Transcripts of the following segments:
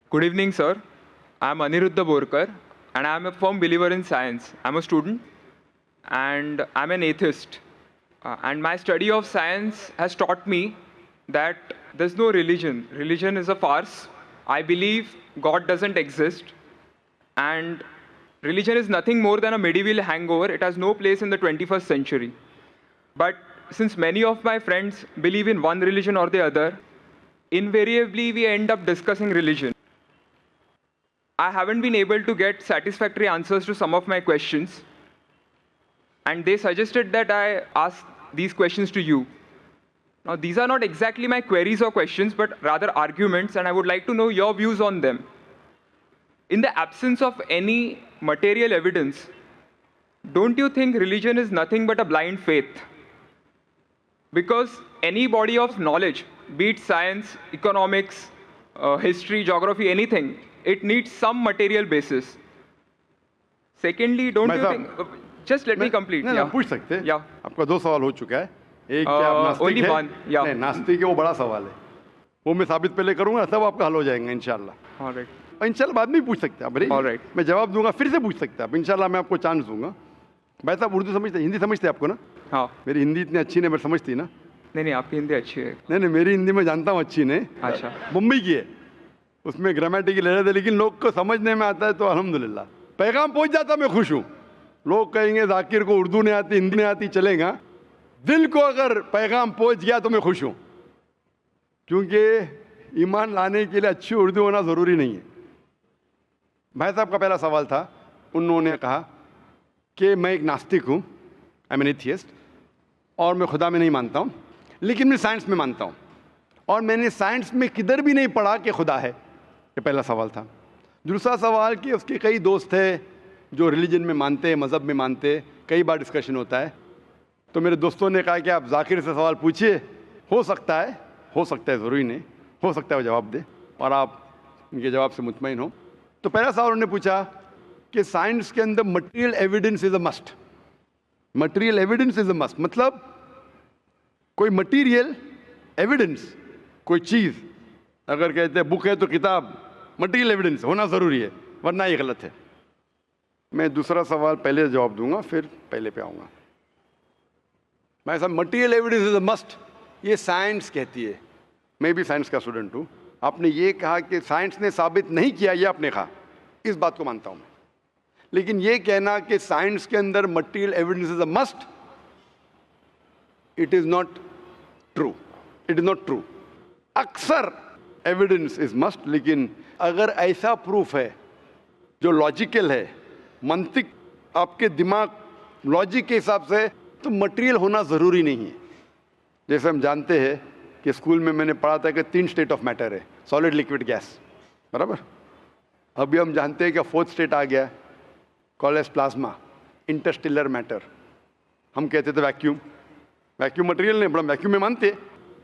Good evening, sir. I'm Aniruddha Borkar, and I'm a firm believer in science. I'm a student, and I'm an atheist. And my study of science has taught me that there's no religion. Religion is a farce. I believe God doesn't exist, and religion is nothing more than a medieval hangover. It has no place in the 21st century. But since many of my friends believe in one religion or the other, invariably we end up discussing religion. I haven't been able to get satisfactory answers to some of my questions, and they suggested that I ask these questions to you. Now, these are not exactly my queries or questions, but rather arguments, and I would like to know your views on them. In the absence of any material evidence, don't you think religion is nothing but a blind faith? Because any body of knowledge, be it science, economics, history, geography, anything, it needs some material basis. Secondly, don't भाई you think? साहब, Just let me complete. नहीं, Yeah. पूछ सकते हैं। Yeah. आपका 2 सवाल हो चुका है। एक क्या आप नास्तिक only है? one, yeah. नहीं, नास्तिक है, वो बड़ा सवाल है। वो मैं साबित पहले करूंगा, सब आपका हल हो जाएगा इंशाल्लाह। All right. और इंशाल्लाह बाद में भी पूछ सकते हैं आप। All right. मैं जवाब दूंगा, फिर से पूछ सकते हैं आप। इंशाल्लाह मैं आपको चांस दूंगा। भाई साहब, उर्दू समझते, हिंदी समझते हैं आपको ना? हाँ। मेरी हिंदी इतनी अच्छी नहीं, मैं समझती ना? नहीं, आपकी हिंदी अच्छी है। नहीं, मेरी हिंदी मैं जानता हूँ अच्छी नहीं। अच्छा। मुंबई की है, उसमें ग्रामेटिकल एरर है, लेकिन लोग को समझने में आता है तो अल्हम्दुलिल्लाह। पैगाम पहुंच जाता, मैं खुश हूँ। लोग कहेंगे जाकिर को उर्दू नहीं आती, हिंदी नहीं आती, चलेगा। दिल को अगर पैगाम पहुंच गया तो मैं खुश हूँ, क्योंकि ईमान लाने के लिए अच्छी उर्दू होना ज़रूरी नहीं है। भाई साहब का पहला सवाल था, उन्होंने कहा कि मैं एक नास्तिक हूँ, आई एम एन एथियस्ट, और मैं खुदा में नहीं मानता हूँ, लेकिन मैं साइंस में मानता हूँ, और मैंने साइंस में किधर भी नहीं पढ़ा कि खुदा है। ये पहला सवाल था। दूसरा सवाल कि उसके कई दोस्त थे जो रिलीजन में मानते, मज़हब में मानते, कई बार डिस्कशन होता है। तो मेरे दोस्तों ने कहा कि आप जाकिर से सवाल पूछिए, हो सकता है, ज़रूरी नहीं, हो सकता है वो जवाब दे और आप उनके जवाब से मुतमईन हो। तो पहला सवाल उन्होंने पूछा कि साइंस के अंदर material evidence is a must. Material evidence is a must मतलब कोई मटेरियल एविडेंस, कोई चीज़ अगर कहते हैं बुक है तो किताब, मटेरियल एविडेंस होना ज़रूरी है, वरना ये गलत है। मैं दूसरा सवाल पहले जवाब दूंगा, फिर पहले पे आऊँगा। मैं साहब, material evidence is a must, ये साइंस कहती है। मैं भी साइंस का स्टूडेंट हूँ। आपने ये कहा कि साइंस ने साबित नहीं किया, ये आपने कहा, इस बात को मानता हूँ मैं। लेकिन ये कहना कि साइंस के अंदर material evidence is a must, it is not true, it is not true. अक्सर एविडेंस इज मस्ट, लेकिन अगर ऐसा प्रूफ है जो लॉजिकल है, मंतिक, आपके दिमाग लॉजिक के हिसाब से, तो मटेरियल होना ज़रूरी नहीं है। जैसे हम जानते हैं कि स्कूल में मैंने पढ़ा था कि 3 स्टेट ऑफ मैटर है, सॉलिड, लिक्विड, गैस, बराबर। अभी हम जानते हैं कि 4th स्टेट आ गया, called as plasma, interstellar matter. हम कहते थे वैक्यूम, वैक्यूम मटेरियल नहीं, बड़ा वैक्यूम में मानते।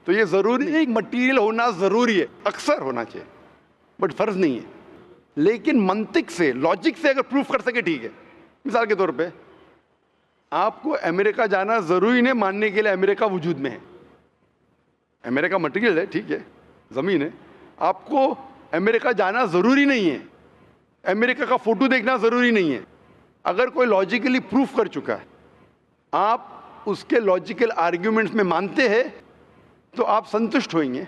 तो ये ज़रूरी है, मटेरियल होना ज़रूरी है, अक्सर होना चाहिए, बट फ़र्ज़ नहीं है। लेकिन मंतिक से, लॉजिक से अगर प्रूफ कर सके, ठीक है। मिसाल के तौर पे आपको अमेरिका जाना ज़रूरी नहीं मानने के लिए अमेरिका वजूद में है। अमेरिका मटेरियल है, ठीक है, ज़मीन है। आपको अमेरिका जाना ज़रूरी नहीं है, अमेरिका का फ़ोटो देखना ज़रूरी नहीं है। अगर कोई लॉजिकली प्रूफ कर चुका है, आप उसके लॉजिकल आर्ग्यूमेंट्स में मानते हैं, तो आप संतुष्ट होंगे,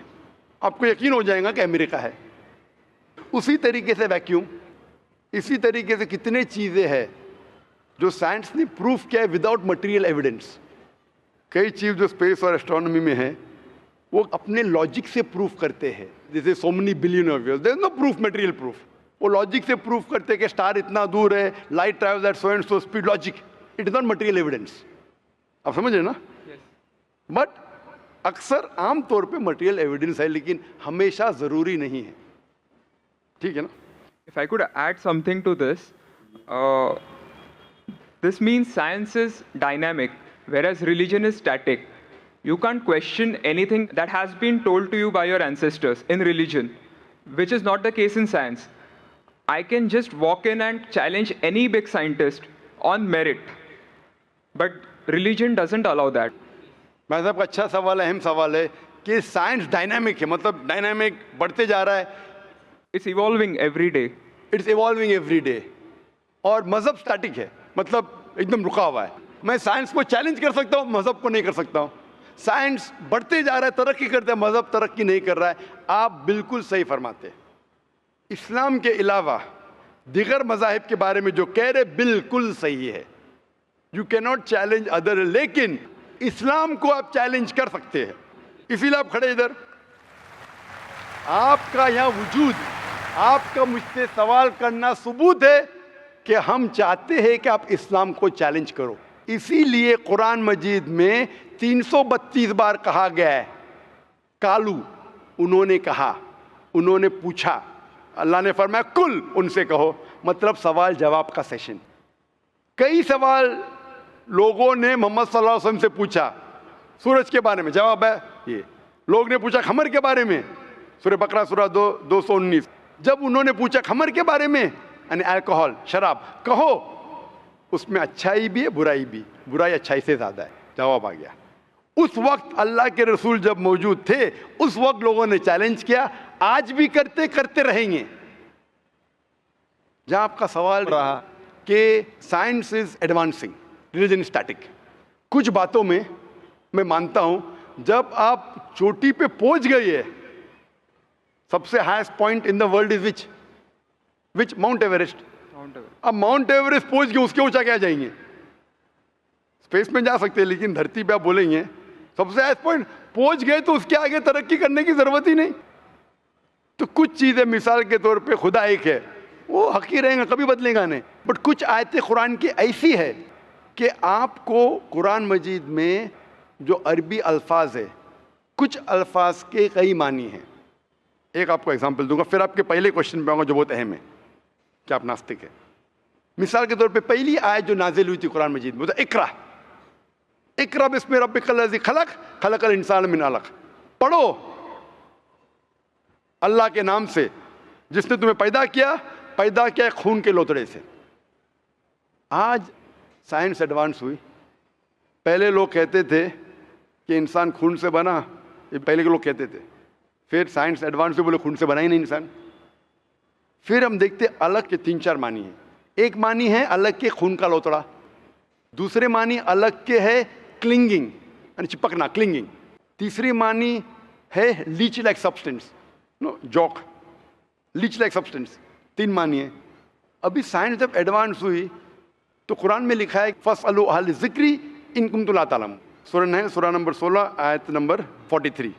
आपको यकीन हो जाएगा कि अमेरिका है। उसी तरीके से वैक्यूम, इसी तरीके से कितने चीज़ें हैं जो साइंस ने प्रूफ किया है विदाउट मटेरियल एविडेंस। कई चीज़ जो स्पेस और एस्ट्रोनॉमी में है, वो अपने लॉजिक से प्रूफ करते हैं। जैसे so many billion of years, there is no proof, material proof. वो लॉजिक से प्रूफ करते हैं कि स्टार इतना दूर है, light travels at so and so speed, logic, it is not material evidence. आप समझ रहे ना? बट अक्सर आमतौर पे मटेरियल एविडेंस है, लेकिन हमेशा ज़रूरी नहीं है। ठीक है ना? If I could add something to this, this means science is dynamic, whereas religion is static. You can't question anything that has been told to you by your ancestors in religion, which is not the case in science. I can just walk in and challenge any big scientist on merit, but religion doesn't allow that. भाई साहब का अच्छा सवाल है, अहम सवाल है कि साइंस डायनामिक है, मतलब डायनामिक बढ़ते जा रहा है। It's evolving every day. It's evolving every day. और मजहब स्टैटिक है, मतलब एकदम रुका हुआ है। मैं साइंस को चैलेंज कर सकता हूँ, मजहब को नहीं कर सकता हूँ। साइंस बढ़ते जा रहा है, तरक्की करते हैं, मजहब तरक्की नहीं कर रहा है। आप बिल्कुल सही फरमाते हैं। इस्लाम के अलावा दिगर मज़ाहिब के बारे में जो कह रहे बिल्कुल सही है। You can not challenge other, लेकिन इस्लाम को आप चैलेंज कर सकते हैं। इसीलिए आप खड़े इधर, आपका यहाँ वजूद, आपका मुझसे सवाल करना सबूत है कि हम चाहते हैं कि आप इस्लाम को चैलेंज करो। इसीलिए कुरान मजीद में 332 बार कहा गया है कालू, उन्होंने कहा, उन्होंने पूछा। अल्लाह ने फरमाया कुल, उनसे कहो, मतलब सवाल जवाब का सेशन। कई सवाल लोगों ने मोहम्मद सल्लल्लाहु अलैहि वसल्लम से पूछा, सूरज के बारे में जवाब है ये। लोग ने पूछा खमर के बारे में, सूरह बकरा सूरह 219। जब उन्होंने पूछा खमर के बारे में, यानी अल्कोहल, शराब, कहो उसमें अच्छाई भी है बुराई भी, बुराई अच्छाई से ज़्यादा है, जवाब आ गया। उस वक्त अल्लाह के रसूल जब मौजूद थे, उस वक्त लोगों ने चैलेंज किया, आज भी करते रहेंगे। जहां आपका सवाल रहा कि science is advancing, religion static, कुछ बातों में मैं मानता हूं, जब आप चोटी पे पहुंच गई है, सबसे highest point in the world is which mount Everest. अब माउंट एवरेस्ट पहुंच गए, उसके ऊंचा क्या जाएंगे? स्पेस में जा सकते हैं, लेकिन धरती पे आप बोलेंगे सबसे हाईएस्ट पॉइंट पहुंच गए तो उसके आगे तरक्की करने की जरूरत ही नहीं। तो कुछ चीजें, मिसाल के तौर पे खुदा एक है, वो हक ही रहेगा, कभी बदलेगा नहीं। बट कुछ आयतें कुरान की ऐसी है कि आपको कुरान मजीद में जो अरबी अल्फाज है, कुछ अल्फाज के कई मानी हैं। एक आपको एग्जांपल दूंगा, फिर आपके पहले क्वेश्चन पे आऊंगा जो बहुत अहम है कि आप नास्तिक है। मिसाल के तौर पे पहली आयत जो नाजिल हुई थी कुरान मजीद में, इकरा इकरा बिस्मि रब्बिकल लज़ी खलक खलकल इंसान मिन अलक। पढ़ो अल्लाह के नाम से जिसने तुम्हें पैदा किया खून के लोतड़े से। आज साइंस एडवांस हुई। पहले लोग कहते थे कि इंसान खून से बना, ये पहले के लोग कहते थे। फिर साइंस एडवांस हुई, बोले खून से बना ही नहीं इंसान। फिर हम देखते अलग के 3-4 मानी है। एक मानी है अलग के खून का लोतड़ा, दूसरे मानी अलग के है क्लिंगिंग, यानी चिपकना, क्लिंगिंग। तीसरी मानी है leech like substance, no joke, leech like substance. 3 मानी है। अभी साइंस जब एडवांस हुई तो कुरान में लिखा है फस्अलू अहल ज़िक्री इन कुंतुम ला तालमून, सूरह नंबर 16 आयत नंबर 43।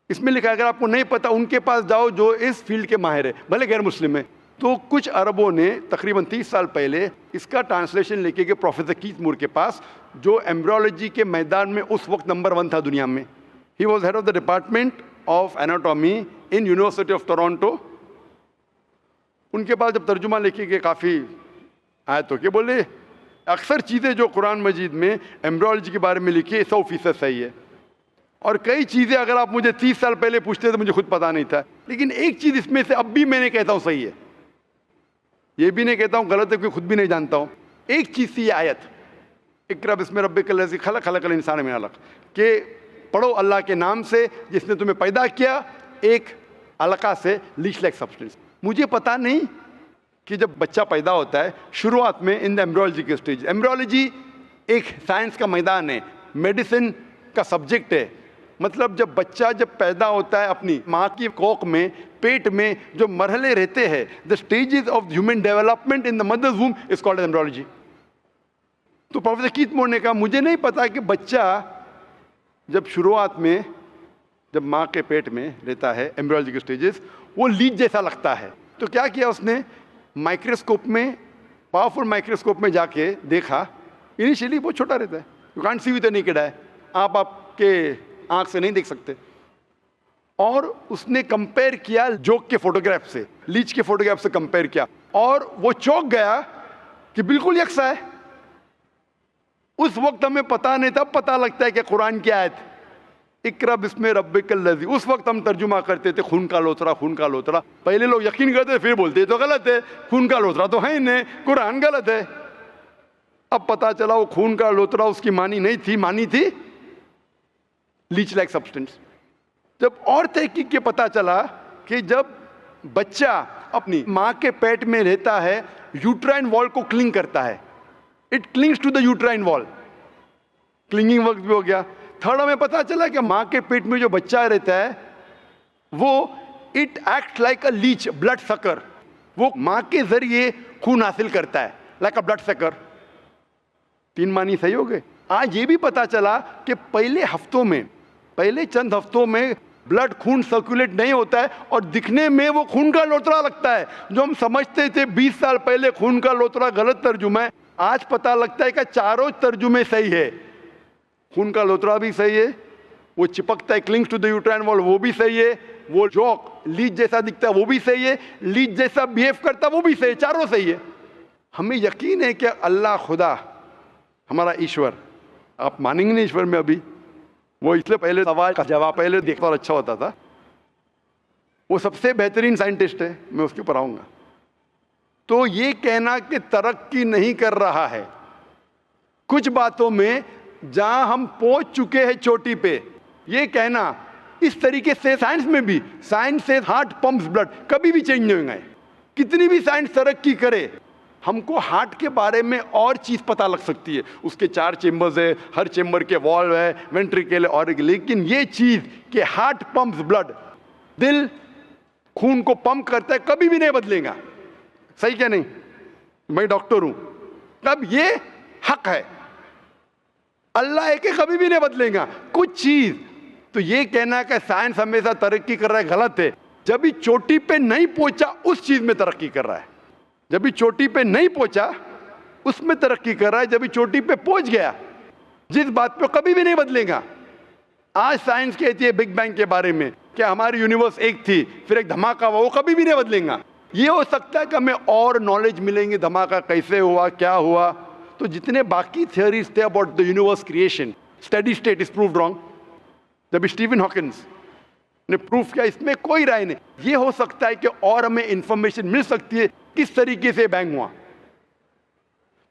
इसमें लिखा है अगर आपको नहीं पता उनके पास जाओ जो इस फील्ड के माहिर है, भले गैर मुस्लिम है। तो कुछ अरबों ने तकरीबन 30 साल पहले इसका ट्रांसलेशन लेके गए प्रोफेसर कीथ मूर के पास, जो एम्ब्रियोलॉजी के मैदान में उस वक्त नंबर 1 था दुनिया में। He was head of the department of anatomy in university of Toronto. उनके पास जब तर्जुमा लेके गए काफ़ी आयतों के, बोले अक्सर चीज़ें जो कुरान मजीद में एम्ब्रियोलॉजी के बारे में लिखी है 100% सही है, और कई चीज़ें अगर आप मुझे 30 साल पहले पूछते तो मुझे खुद पता नहीं था, लेकिन एक चीज़ इसमें से अब भी मैंने कहता हूँ सही है, ये भी नहीं कहता हूँ गलत है, क्योंकि खुद भी नहीं जानता हूँ। एक चीज़ थी ये आयत इक़रा बिस्मि रब्बिकल लज़ी खलक खलकल इंसान मिन अलक, के पढ़ो अल्लाह के नाम से जिसने तुम्हें पैदा किया एक अलका से, लीच लाइक सब्सटेंस। मुझे पता नहीं कि जब बच्चा पैदा होता है शुरुआत में इन द एम्ब्रियोलॉजी के स्टेज, एम्ब्रियोलॉजी एक साइंस का मैदान है, मेडिसिन का सब्जेक्ट है। मतलब जब बच्चा जब पैदा होता है अपनी माँ की कोख में, पेट में जो मरहले रहते हैं, the stages of human development in the mother's womb is called embryology. तो प्रोफेसर कीथ मूर ने कहा मुझे नहीं पता कि बच्चा जब शुरुआत में जब माँ के पेट में रहता है, एम्ब्रियोलॉजी के स्टेजेस, वो लीच जैसा लगता है। तो क्या किया उसने, माइक्रोस्कोप में, पावरफुल माइक्रोस्कोप में जाके देखा, इनिशियली बहुत छोटा रहता है, you can't see with the naked eye, आप आपके आंख से नहीं देख सकते। और उसने कंपेयर किया जोक के फोटोग्राफ से, लीच के फोटोग्राफ से कंपेयर किया, और वो चौंक गया कि बिल्कुल यकसा है। उस वक्त हमें पता नहीं था, पता लगता है कि कुरान की आयत इक़रा बिस्मि रब्बिकल लज़ी, उस वक्त हम तर्जुमा करते थे खून का लोतरा, खून का लोतरा। पहले लोग यकीन करते फिर बोलते तो गलत है, खून का लोतरा तो है ही नहीं, कुरान गलत है। अब पता चला वो खून का लोतरा उसकी मानी नहीं थी, मानी थी लीच लाइक सब्सटेंस। जब और तहकीक के पता चला कि जब बच्चा अपनी माँ के पेट में रहता है, यूट्राइन वॉल को क्लिंग करता है, it clings to the uterine wall, clinging work भी हो गया। थर्ड, हमें पता चला कि माँ के पेट में जो बच्चा रहता है वो it act like a leech, blood sucker, वो माँ के जरिए खून हासिल करता है, लाइक अ ब्लड सकर। 3 मानी सही हो गए। आज ये भी पता चला कि पहले चंद हफ्तों में ब्लड खून सर्कुलेट नहीं होता है और दिखने में वो खून का लोतरा लगता है। जो हम समझते थे 20 साल पहले खून का लोतरा गलत तर्जुमा है, आज पता लगता है कि चारों तर्जुमे सही है। खून का लोतरा भी सही है, वो चिपकता है, clings to the uterine wall, वो भी सही है, वो जॉक लीच जैसा दिखता है वो भी सही है, लीच जैसा बिहेव करता है वो भी सही है, चारों सही है। हमें यकीन है कि अल्लाह खुदा हमारा ईश्वर, आप मानेंगे नहीं ईश्वर में अभी, वो इसलिए पहले सवाल का जवाब पहले देखता और अच्छा होता था, वो सबसे बेहतरीन साइंटिस्ट है, मैं उसके ऊपर आऊँगा। तो ये कहना कि तरक्की नहीं कर रहा है, कुछ बातों में जहां हम पहुंच चुके हैं चोटी पे, ये कहना इस तरीके से साइंस में भी, साइंस से हार्ट पंप्स ब्लड, कभी भी चेंज नहीं होंगे। कितनी भी साइंस तरक्की करे, हमको हार्ट के बारे में और चीज़ पता लग सकती है, उसके 4 चेम्बर्स है, हर चेम्बर के वॉल्व है, वेंट्रिकल है और, लेकिन ये चीज़ कि हार्ट पंप्स ब्लड, दिल खून को पंप करता है, कभी भी नहीं बदलेगा। सही क्या नहीं? मैं डॉक्टर हूं, कब ये हक है, अल्लाह है कि कभी भी नहीं बदलेगा कुछ चीज। तो ये कहना कि साइंस हमेशा तरक्की कर रहा है, गलत है। जब भी चोटी पे नहीं पहुंचा उस चीज में तरक्की कर रहा है, जब भी चोटी पे नहीं पहुंचा उसमें तरक्की कर रहा है, जब भी चोटी पे पहुंच गया जिस बात पे कभी भी नहीं बदलेगा। आज साइंस कहती है बिग बैंग के बारे में कि हमारी यूनिवर्स एक थी फिर एक धमाका हुआ, वो कभी भी नहीं बदलेगा। ये हो सकता है कि हमें और नॉलेज मिलेंगे, धमाका कैसे हुआ, क्या हुआ। तो जितने बाकी थियोरीज थे about the universe creation, steady state is proved wrong. जब स्टीफन हॉकिंस ने प्रूफ किया, इसमें कोई राय नहीं। ये हो सकता है कि और हमें इंफॉर्मेशन मिल सकती है किस तरीके से बैंग हुआ।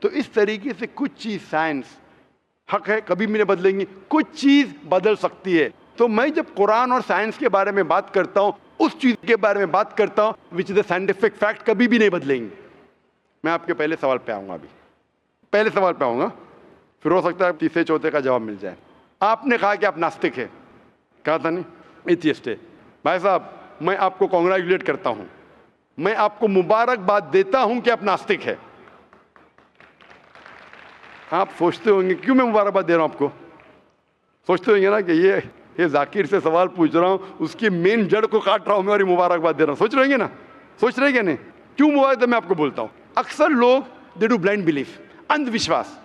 तो इस तरीके से कुछ चीज साइंस हक है, कभी भी नहीं बदलेंगी, कुछ चीज बदल सकती है। तो मैं जब कुरान और साइंस के बारे में बात करता हूं, उस चीज के बारे में बात करता हूं which is the scientific fact, कभी भी नहीं बदलेंगी। मैं आपके पहले सवाल पे आऊंगा, अभी पहले सवाल पे आऊंगा, फिर हो सकता है तीसरे चौथे का जवाब मिल जाए। आपने कहा कि आप नास्तिक है, कहा था नहीं, एथियस्ट है। भाई साहब, मैं आपको कॉन्ग्रेचुलेट करता हूं, मैं आपको मुबारकबाद देता हूं कि आप नास्तिक है। आप सोचते होंगे क्यों मैं मुबारकबाद दे रहा हूं आपको, सोचते होंगे ना कि ये जाकिर से सवाल पूछ रहा हूं, उसकी मेन जड़ को काट रहा हूं मैं और मुबारकबाद दे रहा हूं। सोच रहे ना, सोच रहे क्या नहीं? क्यों मुबारक? मैं आपको बोलता हूं, अक्सर लोग दे डू ब्लाइंड बिलीफ, अंधविश्वास।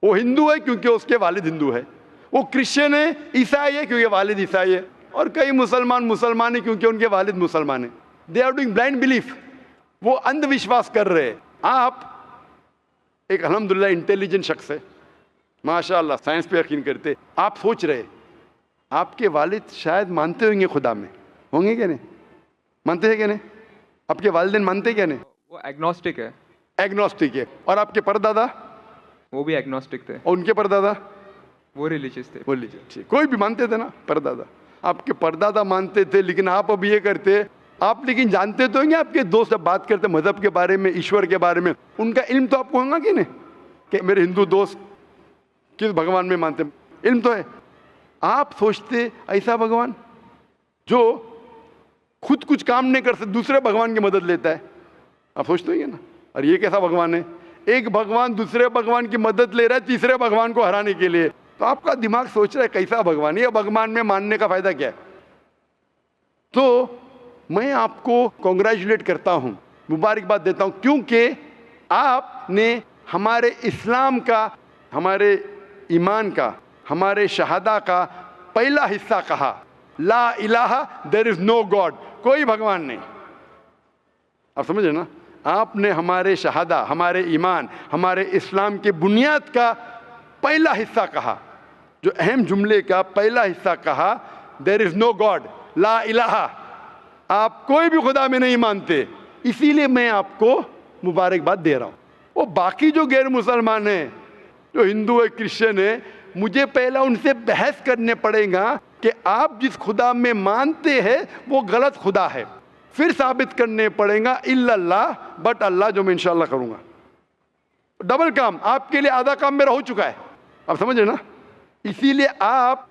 वो हिंदू है क्योंकि उसके वालिद हिंदू है, वो क्रिश्चियन है, ईसाई है क्योंकि वालिद ईसाई है, और कई मुसलमान है क्योंकि उनके वालिद मुसलमान है। They are doing blind belief, वो अंधविश्वास कर रहे हैं। आप एक अल्हम्दुलिल्लाह इंटेलिजेंट शख्स है, माशाअल्लाह, साइंस पे यकीन करते। आप सोच रहे आपके वालिद शायद मानते होंगे खुदा में, होंगे क्या नहीं? मानते हैं क्या नहीं? आपके वालिदैन मानते क्या नहीं? वो एग्नोस्टिक है। एग्नोस्टिक है। और आपके परदादा? वो भी एग्नोस्टिक थे। और उनके परदादा? वो रिलीजियस थे। वो रिलीजियस, कोई भी मानते थे ना परदादा। आपके परदादा मानते थे, लेकिन आप अब ये करते। आप लेकिन जानते तो होंगे, आपके दोस्त जब बात करते मजहब के बारे में, ईश्वर के बारे में, उनका इल्म तो आपको होगा कि नहीं, कि मेरे हिंदू दोस्त किस भगवान में मानते, इल्म तो है। आप सोचते ऐसा भगवान जो खुद कुछ काम नहीं कर सकते, दूसरे भगवान की मदद लेता है, आप सोचते होंगे ना, और ये कैसा भगवान है? एक भगवान दूसरे भगवान की मदद ले रहा है तीसरे भगवान को हराने के लिए। तो आपका दिमाग सोच रहा है कैसा भगवान, ये भगवान में मानने का फायदा क्या है? तो मैं आपको कॉन्ग्रेचुलेट करता हूं, मुबारकबाद देता हूं, क्योंकि आपने हमारे इस्लाम का, हमारे ईमान का, हमारे शहादा का पहला हिस्सा कहा, ला इलाहा, देयर इज नो गॉड, कोई भगवान नहीं। आप समझे ना? आपने हमारे शहादा, हमारे ईमान, हमारे इस्लाम के बुनियाद का पहला हिस्सा कहा, जो अहम जुमले का पहला हिस्सा कहा, देयर इज नो गॉड, ला इलाहा, आप कोई भी खुदा में नहीं मानते। इसीलिए मैं आपको मुबारकबाद दे रहा हूं। वो बाकी जो गैर मुसलमान हैं, जो हिंदू है, क्रिश्चियन है, मुझे पहला उनसे बहस करने पड़ेगा कि आप जिस खुदा में मानते हैं वो गलत खुदा है, फिर साबित करने पड़ेगा इल्लल्लाह, बट अल्लाह जो मैं इंशाल्लाह करूंगा। डबल काम, आपके लिए आधा काम मेरा हो चुका है, आप समझ रहे ना। इसीलिए आप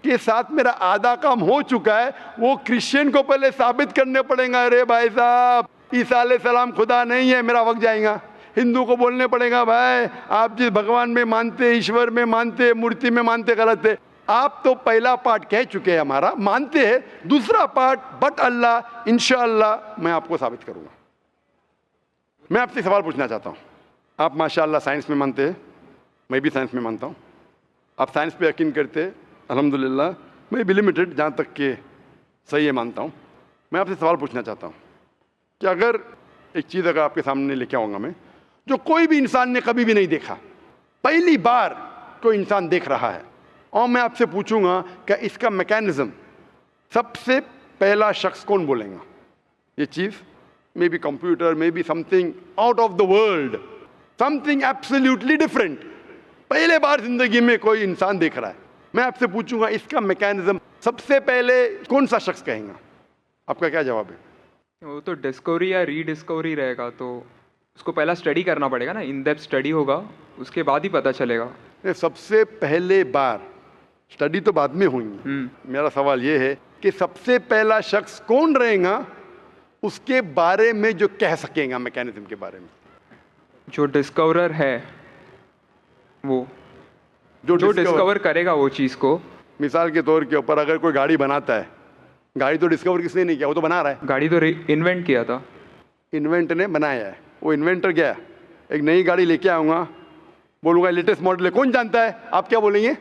के साथ मेरा आधा काम हो चुका है, वो क्रिश्चियन को पहले साबित करने पड़ेगा, अरे भाई साहब ईसा अलैहिस्सलाम खुदा नहीं है, मेरा वक्त जाएगा। हिंदू को बोलने पड़ेगा, भाई आप जिस भगवान में मानते, ईश्वर में मानते, मूर्ति में मानते, गलत है। आप तो पहला पार्ट कह चुके हैं हमारा, मानते हैं। दूसरा पार्ट बट अल्लाह, इंशाअल्लाह मैं आपको साबित करूंगा। मैं आपसे सवाल पूछना चाहता हूं, आप माशाअल्लाह साइंस में मानते हैं, मैं भी साइंस में मानता हूं। आप साइंस पे यकीन करते हैं, अल्हम्दुलिल्लाह। मैं भी लिमिटेड, जहाँ तक के सही है मानता हूँ। मैं आपसे सवाल पूछना चाहता हूँ कि अगर एक चीज़ अगर आपके सामने लेके आऊँगा मैं, जो कोई भी इंसान ने कभी भी नहीं देखा, पहली बार कोई इंसान देख रहा है, और मैं आपसे पूछूंगा कि इसका मैकेनिज्म सबसे पहला शख्स कौन बोलेगा? ये चीज़ maybe computer, maybe something out of the world, something absolutely different, पहले बार जिंदगी में कोई इंसान देख रहा है। मैं आपसे पूछूंगा इसका मैकेनिज्म सबसे पहले कौन सा शख्स कहेगा? आपका क्या जवाब है? वो तो डिस्कवरी या रीडिस्कवरी रहेगा, तो उसको पहला स्टडी करना पड़ेगा ना, इन डेप्थ स्टडी होगा, उसके बाद ही पता चलेगा। सबसे पहले बार, स्टडी तो बाद में हुई। मेरा सवाल ये है कि सबसे पहला शख्स कौन रहेगा उसके बारे में जो कह सकेगा, मैकेनिज्म के बारे में? जो डिस्कवरर है, वो जो डिस्कवर करेगा वो चीज़ को। मिसाल के तौर के ऊपर अगर कोई गाड़ी बनाता है, गाड़ी तो डिस्कवर किसने नहीं किया, वो तो बना रहा है। गाड़ी तो इन्वेंट किया था, इन्वेंट ने बनाया है। वो इन्वेंटर गया, एक नई गाड़ी लेके आऊँगा, बोलूँगा लेटेस्ट मॉडल है, कौन जानता है? आप क्या बोलेंगे?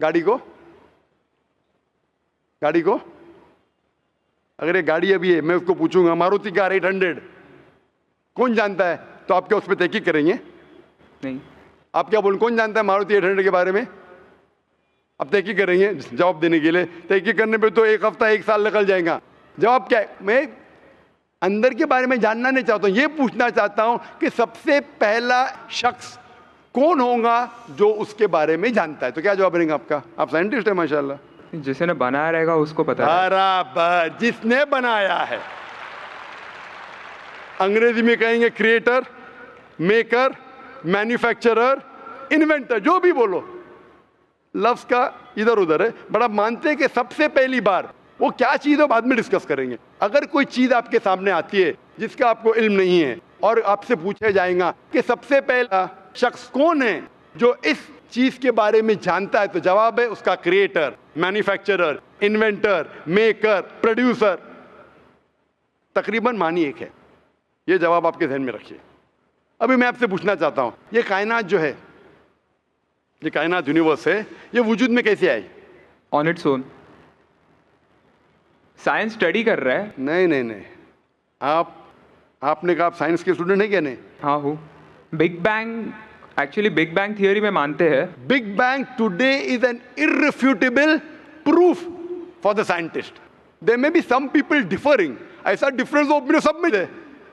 गाड़ी को अगर ये गाड़ी अभी है, मैं उसको पूछूंगा मारुति कार 800 कौन जानता है, तो आप क्या उस पर तहकीक करेंगे? नहीं। आप क्या बोलें, कौन जानता है मारुति 800 के बारे में? आप तहकीक करेंगे जवाब देने के लिए। तहकीक करने पे तो एक हफ्ता, एक साल निकल जाएगा। जवाब क्या है? मैं अंदर के बारे में जानना नहीं चाहता हूँ, ये पूछना चाहता हूँ कि सबसे पहला शख्स कौन होगा जो उसके बारे में जानता है। तो क्या जवाब रहेगा आपका? आप साइंटिस्ट है माशाल्लाह। जिसने बनाया रहेगा उसको पता है। बराबर, जिसने बनाया है। अंग्रेजी में कहेंगे क्रिएटर, मेकर, मैन्युफैक्चरर, इन्वेंटर, जो भी बोलो, लफ्ज का इधर उधर है। बड़ा मानते हैं कि सबसे पहली बार वो क्या चीज़ है बाद में डिस्कस करेंगे। अगर कोई चीज़ आपके सामने आती है जिसका आपको इल्म नहीं है और आपसे पूछा जाएगा कि सबसे पहला शख्स कौन है जो इस चीज़ के बारे में जानता है, तो जवाब है उसका creator, manufacturer, inventor, maker, producer. तकरीबन मानी एक है। ये जवाब आपके ध्यान में रखिए। अभी मैं आपसे पूछना चाहता हूँ, ये कायनात जो है, ये कायनात यूनिवर्स है, ये वजूद में कैसे आई? On its own. Science study कर रहा है। नहीं, आपने कहा आप साइंस के स्टूडेंट हैं क्या? नहीं। हाँ हूँ। Big bang, actually big bang theory में मानते हैं। Big bang today is an irrefutable proof for the scientist. There may be some people differing, ऐसा डिफरेंस ऑफ ओपिनियन सब में है,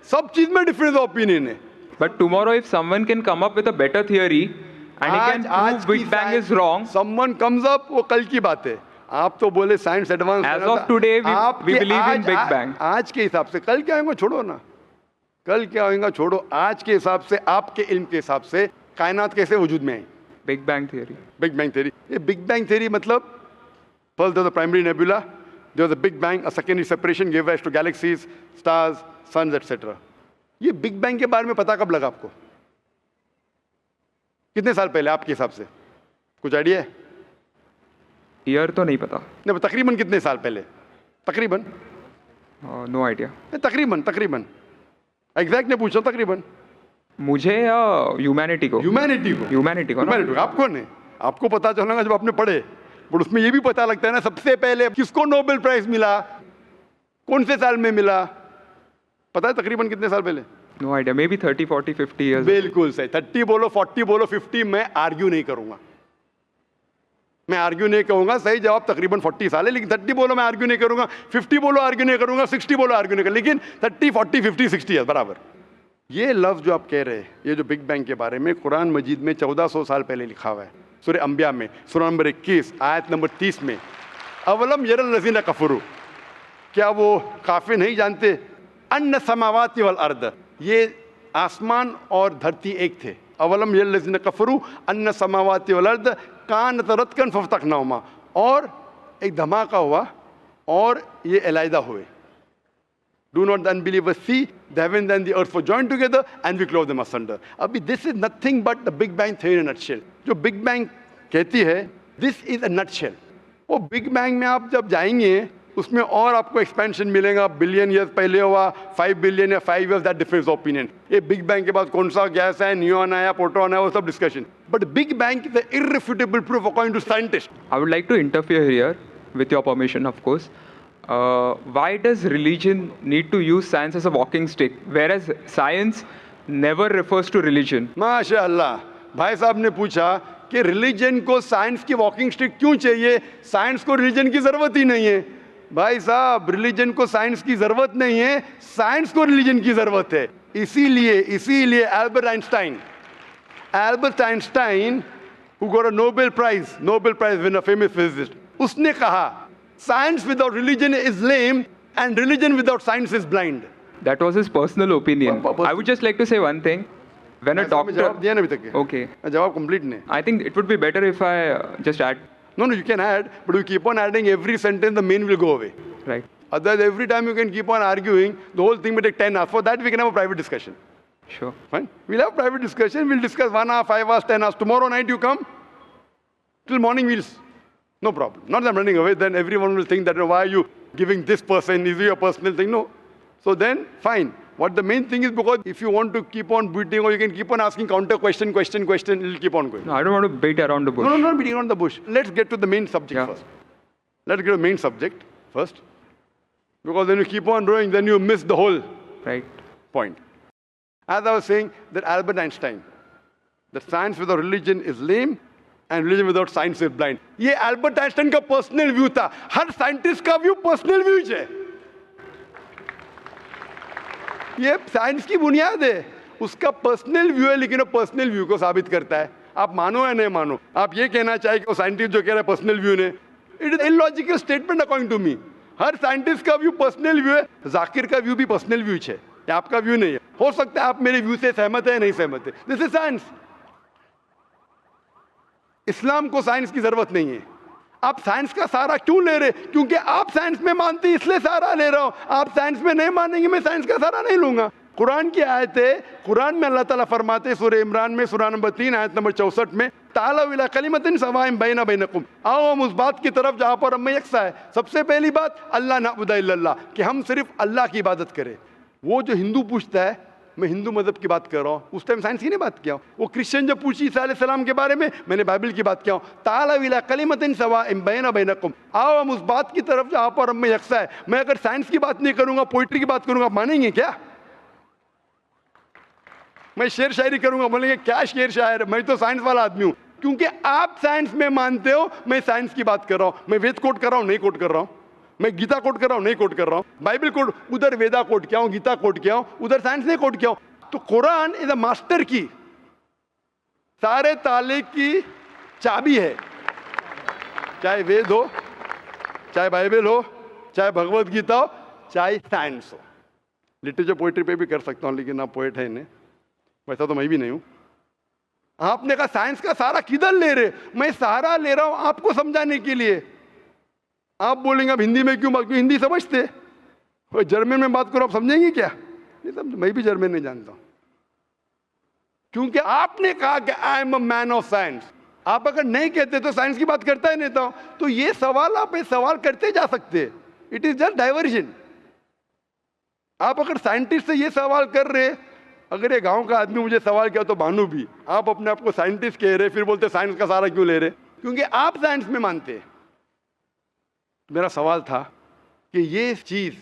सब चीज में डिफरेंस ऑफ ओपिनियन है। But tomorrow if someone can come up with a better theory and he can prove big bang is wrong, someone comes up, वो कल की बात है। आप तो बोले science advance, as of today we believe in big bang. आज के हिसाब से कल क्या होगा छोड़ो ना, कल क्या होगा छोड़ो। आज के हिसाब से, आपके इल्म के हिसाब से कायनात कैसे वजूद में आई? Big bang theory. Big bang theory. ये बिग बैंग थियोरी मतलब first there was the primary nebula, there was a big bang, a secondary separation give rise to galaxies, stars, suns etcetera. ये बिग बैंग के बारे में पता कब लगा आपको? कितने साल पहले आपके हिसाब से? कुछ आइडिया है? ईयर तो नहीं पता। नहीं, तकरीबन कितने साल पहले? तकरीबन नो आइडिया। तकरीबन एग्जैक्ट नहीं पूछ रहा, तकरीबन। मुझे या ह्यूमैनिटी को? ह्यूमैनिटी को। आपको नहीं, आपको पता चलेगा जब आपने पढ़े। बट उसमें ये भी पता लगता है ना सबसे पहले किसको नोबेल प्राइज मिला, कौन से साल में मिला, पता है तकरीबन कितने साल पहले? No idea, may be 30, 40, 50 years. बिल्कुल सही। 30 बोलो, 40 बोलो, 50, मैं आर्ग्यू नहीं करूंगा। मैं आर्ग्यू नहीं कहूंगा, सही जवाब तकरीबन 40 साल है। लेकिन 30 बोलो मैं आर्ग्यू नहीं करूंगा, 50 बोलो आर्ग्यू नहीं करूंगा, 60 बोलो आर्ग्यू नहीं करूंगा, लेकिन 30, 40, 50, 60 है बराबर। ये लफ्ज जो आप कह रहे हैं, ये जो बिग बैंग के बारे में कुरान मजीद में 1400 साल पहले लिखा हुआ है। सूरह अंबिया में सूरह नंबर 21 आयत नंबर 30 में, अवलम यरल लज़ीना कफरू, क्या वो काफी नहीं जानते? अन्य समावाति वल अर्द, ये आसमान और धरती एक थे। अवलम यल्लज़ीना कफरू अन्य समावाति वल अर्द कान तरतकन फफ्तकनाहुमा, और एक धमाका हुआ और ये अलहदा हुए। Do not the unbelievers see the heavens and the earth were joined together and we clove them asunder. अभी this is nothing but the Big Bang theory in a nutshell. जो Big Bang कहती है this is a nutshell. वो Big Bang में आप जब जाएंगे उसमें और आपको एक्सपेंशन मिलेगा, बिलियन ईयर्स पहले हुआ, 5 बिलियन या 5 ईयर्स, दैट डिफरेंस ओपिनियन। ये बिग बैंग के बाद कौन सा गैस है, न्यून आया, प्रोटॉन है, वो सब discussion. But big bang is the irrefutable proof according to scientist. I would like to interfere here, with your permission, of course. Why does religion need to use science as a walking stick, whereas science never refers to religion? माशाअल्लाह, भाई साहब ने पूछा कि religion को science की walking stick क्यों चाहिए, साइंस को रिलीजन की जरूरत ही नहीं है। भाई साहब, रिलीजन को साइंस की जरूरत नहीं है, साइंस को रिलीजन की जरूरत है। इसीलिए Albert Einstein who got a Nobel Prize winner, famous physicist, उसने कहा science without religion is lame and religion without science is blind. That was his personal opinion. I would just like to say one thing. When a doctor... जवाब दिया ना अभी तक? Okay. जवाब complete नहीं। I think it would be better if I just add. No, you can add, but you keep on adding every sentence, the main will go away. Right. Otherwise, every time you can keep on arguing, the whole thing may take 10 hours. For that, we can have a private discussion. Sure. Fine. We'll have private discussion. We'll discuss 1 hour, 5 hours, 10 hours. Tomorrow night you come. Till morning no problem. Not that I'm running away. Then everyone will think that, why are you giving this person? Is it your personal thing? No. So then, fine. What the main thing is, because if you want to keep on beating, or you can keep on asking counter question, it'll keep on going. No, I don't want to beat around the bush. No, not beating around the bush. Let's get to the main subject first. Let's get to the main subject first. Because when you keep on rowing, then you miss the whole point. As I was saying, that Albert Einstein, that science without religion is lame and religion without science is blind. ये Albert Einstein का personal view था. हर scientist का view personal view है. ये science की बुनियाद है, उसका पर्सनल व्यू है, लेकिन वो पर्सनल व्यू को साबित करता है। आप मानो या नहीं मानो, आप ये कहना चाहे कि वो साइंटिस्ट जो कह रहा है पर्सनल व्यू ने, it is illogical statement according to me. हर साइंटिस्ट का व्यू पर्सनल व्यू है, जाकिर का व्यू भी पर्सनल व्यू है, ये आपका व्यू नहीं है। हो सकता है आप मेरे व्यू से सहमत है या नहीं सहमत है, दिस इज साइंस। इस्लाम को साइंस की जरूरत नहीं है। आप साइंस का सहारा क्यों ले रहे? क्योंकि आप साइंस में मानते हैं, इसलिए सहारा ले रहा हूं। आप साइंस में नहीं मानेंगे, मैं साइंस का सहारा नहीं लूंगा। कुरान की आयत है, कुरान में अल्लाह ताला फरमाते, सूरह इमरान में सूरह नंबर 3 आयत नंबर 64 में, तालू इला कलिमतिन सवाइन बैना बैनकुम, आओ हम उस बात की तरफ जहां पर हम में यकसा है। सबसे पहली बात, अल्लाह नअबुद इल्लल्लाह, कि हम सिर्फ अल्लाह की इबादत करें। वो जो हिंदू पूछता है, मैं हिंदू मजहब की बात कर रहा हूँ, उस टाइम साइंस की नहीं बात किया। वो क्रिश्चियन जब पूछी ईसा अलैहिस्सलाम के बारे में, मैंने बाइबल की बात किया। तालू इला कलिमतिन सवाइन बैना बैनकुम, आओ हम उस बात की तरफ जहां पर हम में यकसा है। मैं अगर साइंस की बात नहीं करूंगा, पोइट्री की बात करूंगा, आप मानेंगे क्या? मैं शेर शायरी करूंगा, बोलेंगे क्या शेर शायर, मैं तो साइंस वाला आदमी हूं। क्योंकि आप साइंस में मानते हो, मैं साइंस की बात कर रहा हूं। मैं वेद कोट कर रहा हूं, नहीं कोट कर रहा हूं। मैं गीता कोट कर रहा हूं, नहीं कोट कर रहा हूं। बाइबल कोट, उधर वेदा कोट किया हूं, गीता कोट किया हूं, उधर साइंस नहीं कोट किया हूं। तो कुरान इज अ मास्टर की, सारे ताले की चाबी है। चाहे वेद हो, चाहे बाइबल हो, चाहे भगवत गीता हो, चाहे साइंस हो। लिटरेचर पोइट्री पे भी कर सकता हूं, लेकिन आप पोएट है नहीं, वैसा तो मैं भी नहीं हूं। आपने कहा साइंस का सहारा किधर ले रहे? मैं सहारा ले रहा हूं आपको समझाने के लिए। आप बोलेंगे अब हिंदी में क्यों बात, क्यों हिंदी समझते? जर्मन में बात करो, आप समझेंगे क्या? नहीं समझ, मैं भी जर्मन नहीं जानता। क्योंकि आपने कहा कि I am a man of science. आप अगर नहीं कहते तो साइंस की बात करता ही नहीं था। तो ये सवाल आप सवाल करते जा सकते, इट इज जस्ट डाइवर्जन। आप अगर साइंटिस्ट से ये सवाल कर रहे, अगर ये गांव का आदमी मुझे सवाल किया तो भानु भी, आप अपने आप को साइंटिस्ट कह रहे, फिर बोलते साइंस का सहारा क्यों ले रहे? क्योंकि आप साइंस में मानते हैं। मेरा सवाल था कि ये चीज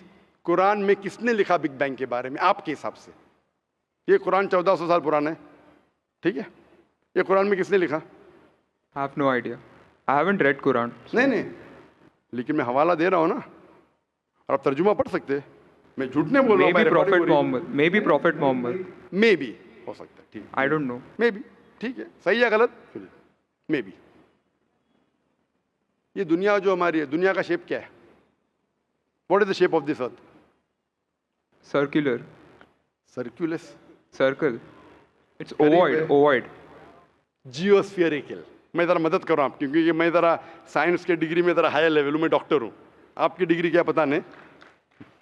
कुरान में किसने लिखा बिग बैंग के बारे में आपके हिसाब से? ये कुरान 1400 साल पुराना है, ठीक है? ये कुरान में किसने लिखा? I have no idea. I haven't read Quran. नहीं, लेकिन मैं हवाला दे रहा हूँ ना, और आप तर्जुमा पढ़ सकते हैं। मैं झूठ नहीं बोल रहा हूँ। Maybe Prophet Muhammad. Maybe Prophet Muhammad. Maybe हो सकता है, ठीक है। I don't know. Maybe, ठीक है, सही है गलत? Maybe। ये दुनिया जो हमारी है, दुनिया का शेप क्या है? What is the shape of this earth? Circular. Circulus. Circle. It's करीब ovoid. है। Ovoid. जियोस्फेरिकल। मैं ज़रा मदद कर रहा हूँ, क्योंकि ये मैं ज़रा साइंस के डिग्री में ज़रा हायर लेवल हूँ, मैं डॉक्टर हूँ। आपकी डिग्री क्या पता नहीं,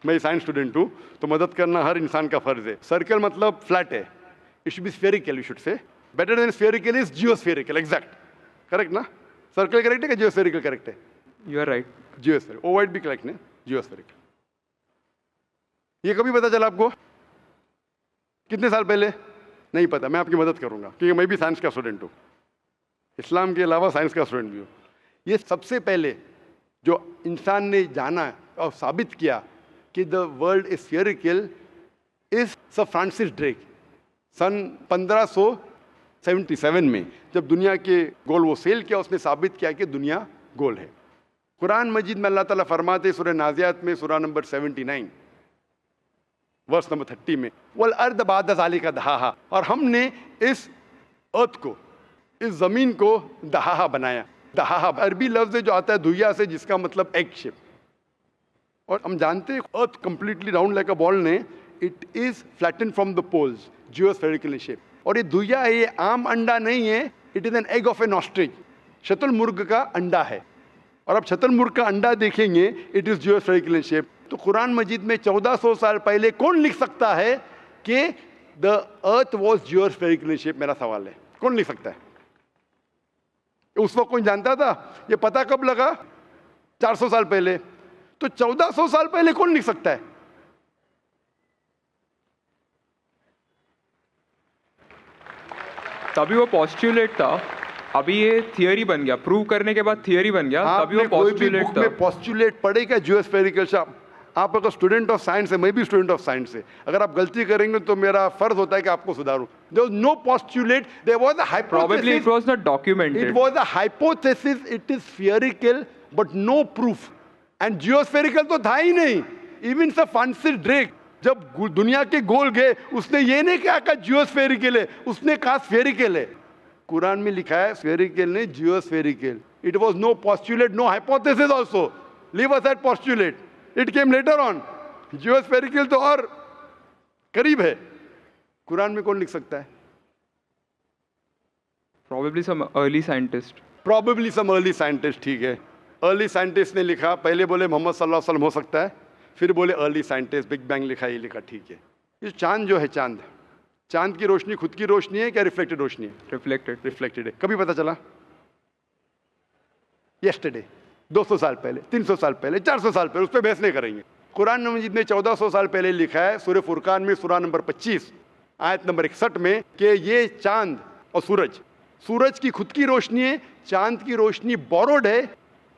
मैं साइंस स्टूडेंट हूँ, तो मदद करना हर इंसान का फर्ज है। सर्कल मतलब फ्लैट है, it should be spherical, you should say. Better than spherical is geospherical, exact. Correct ना? सर्कल करेक्ट है कि जियोस्फेरिकल करेक्ट है? You are right. Geospherical. Ovoid भी करेक्ट नहीं, जियोस्फेरिकल। ये कभी पता चला आपको? कितने साल पहले? नहीं पता, मैं आपकी मदद करूंगा, क्योंकि मैं भी साइंस का स्टूडेंट हूँ, इस्लाम के अलावा साइंस का स्टूडेंट भी हूँ। ये सबसे पहले जो इंसान ने जाना और साबित किया कि the world is spherical is sir Francis Drake. सन 1577 में जब दुनिया के गोल वो सेल किया, उसने साबित किया कि दुनिया गोल है। कुरान मजीद में अल्लाह ताला फरमाते सूरह नाज़ियात में सूरह नंबर 79 वर्स नंबर 30 में, वल अर्द बाद ज़ालिका दहाहा, और हमने इस अर्थ को, इस ज़मीन को दहाहा बनाया। दहाहा अरबी लफ्ज़ है जो आता है दुहिया से, जिसका मतलब एग शेप। और हम जानते हैं earth completely round like a ball ने, it is flatten from the poles, geospherical in shape. और ये दुहिया है, ये आम अंडा नहीं है, it is an egg of an ostrich, शतुरमुर्ग का अंडा है। और अब शतुरमुर्ग का अंडा देखेंगे, it is geospherical in shape. तो कुरान मजीद में 1400 साल पहले कौन लिख सकता है कि the earth was geospherical in shape? मेरा सवाल है, कौन लिख सकता है? उस वक्त कौन जानता था? ये पता कब लगा? 400 साल पहले। तो 1400 साल पहले कौन लिख सकता है? तभी वो पॉस्टुलेट था, अभी ये थियरी बन गया, प्रूव करने के बाद थियरी बन गया, तभी वो आपने कोई भी पॉस्टुलेट बुक था। में पॉस्टुलेट पढ़ेगा जियोस्फेरिकल से? आप अगर स्टूडेंट ऑफ साइंस है, मैं भी स्टूडेंट ऑफ साइंस है, अगर आप गलती करेंगे तो मेरा फर्ज होता है कि आपको सुधारूं। There was no postulate, there was a Probably hypothesis, it was not documented. it was a hypothesis, it is spherical but no proof। and geospherical तो था ही नहीं। even सर फ्रांसिस ड्रेक जब दुनिया के गोल गए, उसने ये नहीं कहा जियोस्फेरिकल है, उसने कहा स्फेरिकल है। कुरान में लिखा है स्फेरिकल नहीं, geospherical. It was no postulate, no hypothesis also. Leave aside postulate, it came later on. Geospherical तो और करीब है। कुरान में कौन लिख सकता है? Probably some early scientist. Probably some early scientist. ठीक है, अर्ली साइंटिस्ट ने लिखा। पहले बोले मोहम्मद सल्लल्लाहु अलैहि वसल्लम हो सकता है, फिर बोले अर्ली साइंटिस्ट, बिग बैंग लिखा, ये लिखा। ठीक है, ये चांद जो है, चांद की रोशनी खुद की रोशनी है क्या रिफ्लेक्टेड रोशनी है? Reflected. रिफ्लेक्टेड है। कभी पता चला? यस्टरडे, 200 साल पहले, 300 साल पहले, 400 साल पहले, उस पर बहस नहीं करेंगे। कुरान मजीद ने 1400 साल पहले लिखा है सूरह फुरकान में सूरह नंबर 25 आयत नंबर 61 में कि ये चांद और सूरज की खुद की रोशनी है, चांद की रोशनी बोरोड है,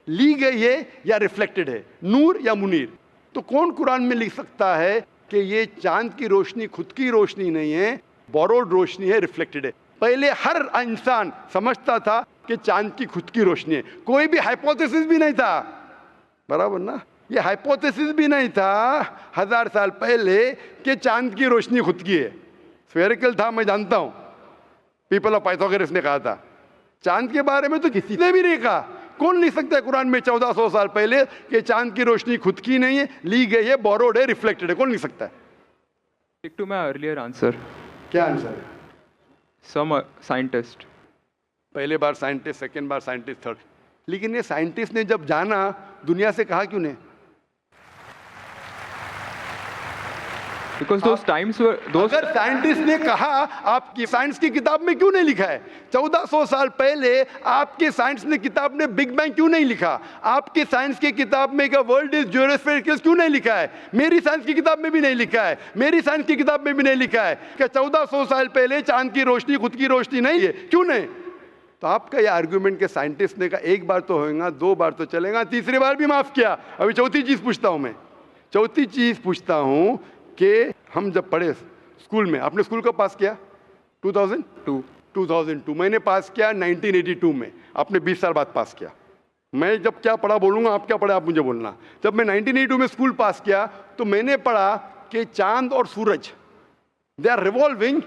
ली गई है या रिफ्लेक्टेड है, नूर या मुनीर। तो कौन कुरान में लिख सकता है कि ये चांद की रोशनी खुद की रोशनी नहीं है, बोरोड रोशनी है, रिफ्लेक्टेड है? पहले हर इंसान समझता था कि चांद की खुद की रोशनी है, कोई भी हाइपोथेसिस भी नहीं था। बराबर ना? ये हाइपोथेसिस भी नहीं था 1000 साल पहले कि चांद की रोशनी खुद की है। स्फेरिकल था, मैं जानता हूं, पीपल ऑफ पाइथागोरस ने कहा था। चांद के बारे में तो किसी ने भी नहीं कहा। कौन लिख सकता है कुरान में 1400 साल पहले कि चांद की रोशनी खुद की नहीं है, ली गई है, बोरोड है, रिफ्लेक्टेड है? कौन लिख सकता है? Stick to my earlier answer. क्या आंसर है? Some scientist. पहले बार साइंटिस्ट, सेकेंड बार साइंटिस्ट, थर्ड। लेकिन ये साइंटिस्ट ने जब जाना, दुनिया से कहा क्यों नहीं? Because those times were those. अगर साइंटिस्ट ने कहा, आपकी साइंस की किताब में क्यों नहीं लिखा है? 1400 साल पहले आपके साइंस ने किताब में बिग बैंग क्यों नहीं लिखा? आपके साइंस की किताब में का वर्ल्ड इज जियोस्फेरिकल क्यों नहीं लिखा है? मेरी साइंस की किताब में भी नहीं लिखा है, मेरी साइंस की किताब में भी नहीं लिखा है कि 1400 साल पहले चांद की रोशनी खुद की रोशनी नहीं है। क्यों नहीं? तो आपका यह आर्ग्यूमेंट के साइंटिस्ट ने कहा एक बार तो होगा, 2 बार तो चलेगा, तीसरी बार भी माफ किया। अभी चौथी चीज पूछता हूं मैं, चौथी चीज पूछता हूं कि हम जब पढ़े स्कूल में, आपने स्कूल कब पास किया? 2002। मैंने पास किया 1982 में, आपने 20 साल बाद पास किया। मैं जब क्या पढ़ा बोलूंगा, आप क्या पढ़ा आप मुझे बोलना। जब मैं 1982 में स्कूल पास किया तो मैंने पढ़ा कि चांद और सूरज they are revolving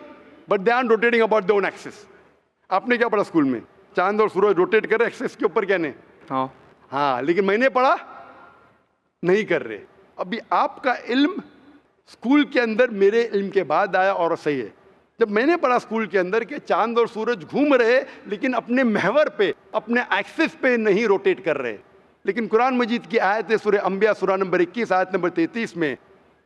but they are rotating about their own axis. आपने क्या पढ़ा स्कूल में? चांद और सूरज रोटेट कर रहे एक्सिस के ऊपर, क्या नहीं? हाँ. हाँ, लेकिन मैंने पढ़ा नहीं कर रहे। अभी आपका इल्म स्कूल के अंदर मेरे इल्म के बाद आया और सही है। जब मैंने पढ़ा स्कूल के अंदर कि चांद और सूरज घूम रहे लेकिन अपने महवर पे, अपने एक्सिस पे नहीं रोटेट कर रहे, लेकिन कुरान मजीद की आयत है सूरह अंबिया सूरह नंबर 21 आयत नंबर 33 में,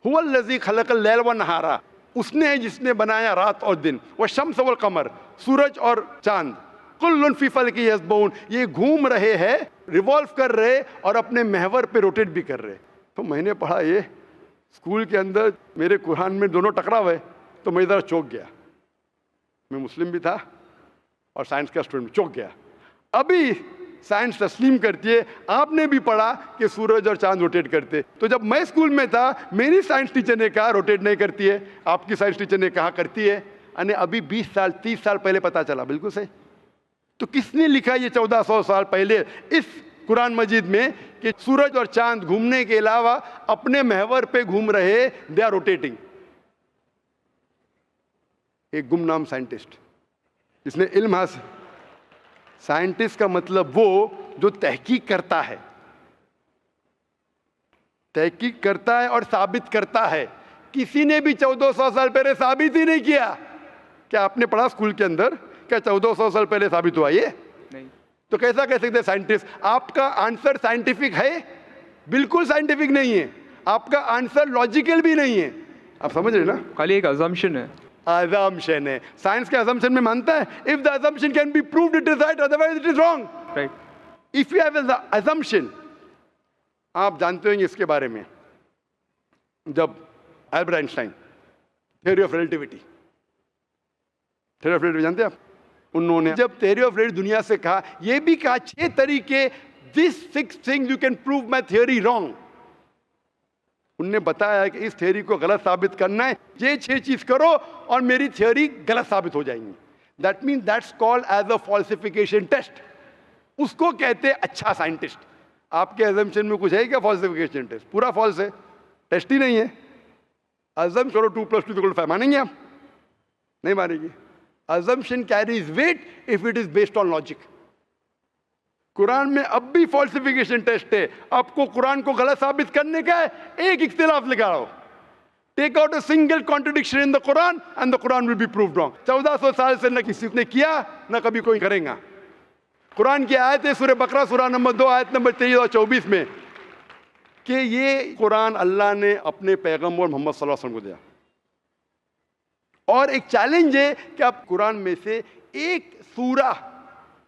हुवल्लज़ी खलक़ल लैल व नहारा, उसने है जिसने बनाया रात और दिन, व शम्स वल कमर, सूरज और चांद, कुल्लुन फी फ़ल्किन यस्बहून, ये घूम रहे हैं, रिवॉल्व कर रहे और अपने महवर पे रोटेट भी कर रहे। तो मैंने पढ़ा ये स्कूल के अंदर, मेरे कुरान में दोनों टकरा हुए, तो मैं ज़रा चौंक गया। मैं मुस्लिम भी था और साइंस का स्टूडेंट, चौंक गया। अभी साइंस तस्लीम करती है, आपने भी पढ़ा कि सूरज और चांद रोटेट करते, तो जब मैं स्कूल में था मेरी साइंस टीचर ने कहा रोटेट नहीं करती है, आपकी साइंस टीचर ने कहा करती है, यानी अभी 20 साल 30 साल पहले पता चला। बिल्कुल सही। तो किसने लिखा ये 1400 साल पहले इस कुरान मजीद में कि सूरज और चांद घूमने के अलावा अपने महवर पे घूम रहे, दे आर रोटेटिंग? एक गुमनाम साइंटिस्ट जिसने इल्म हासिल। साइंटिस्ट का मतलब वो जो तहकीक करता है, तहकीक करता है और साबित करता है। किसी ने भी 1400 साल पहले साबित ही नहीं किया। क्या आपने पढ़ा स्कूल के अंदर क्या 1400 साल पहले साबित हुआ ये? नहीं। तो कैसा कह सकते साइंटिस्ट? आपका आंसर साइंटिफिक है? बिल्कुल साइंटिफिक नहीं है। आपका आंसर लॉजिकल भी नहीं है। आप समझ रहे ना? खाली एक अजम्पशन है। assumption है। साइंस के assumption में मानता है if the assumption can be proved it is right, otherwise it is wrong. Right. If you have the assumption, आप जानते होंगे इसके बारे में, जब Albert Einstein theory of relativity, theory of relativity जानते हैं आप? उन्होंने जब थ्योरी ऑफ रिलेटिविटी दुनिया से कहा, ये भी कहा 6 तरीके, this 6 things you can prove my theory wrong. उनने बताया कि इस थ्योरी को गलत साबित करना है, ये 6 चीज करो और मेरी थ्योरी गलत साबित हो जाएंगी। That mean that's called as a falsification test. उसको कहते हैं अच्छा साइंटिस्ट। आपके अजम्पशन में कुछ है क्या फॉल्सिफिकेशन टेस्ट? पूरा फॉल्स है, टेस्ट ही नहीं है। अजम करो 2 + 2 = 5, मानेंगे आप? नहीं मानेंगे। Assumption carries weight if it is based on logic. कुरान में अब भी फॉल्सिफिकेशन टेस्ट है। आपको कुरान को गलत साबित करने का है, एक इख्तिलाफ लगाओ, take out a single contradiction in the Quran and the Quran will be proved wrong. 1400 साल से न किसी ने किया न कभी कोई करेगा। कुरान की आयत है सूरह बकरा सूरह नंबर 2 आयत नंबर 23 और 24 में कि ये कुरान अल्लाह ने अपने पैगंबर मोहम्मद सल्लल्लाहु अलैहि वसल्लम को दिया, और एक चैलेंज है कि आप कुरान में से एक सूरा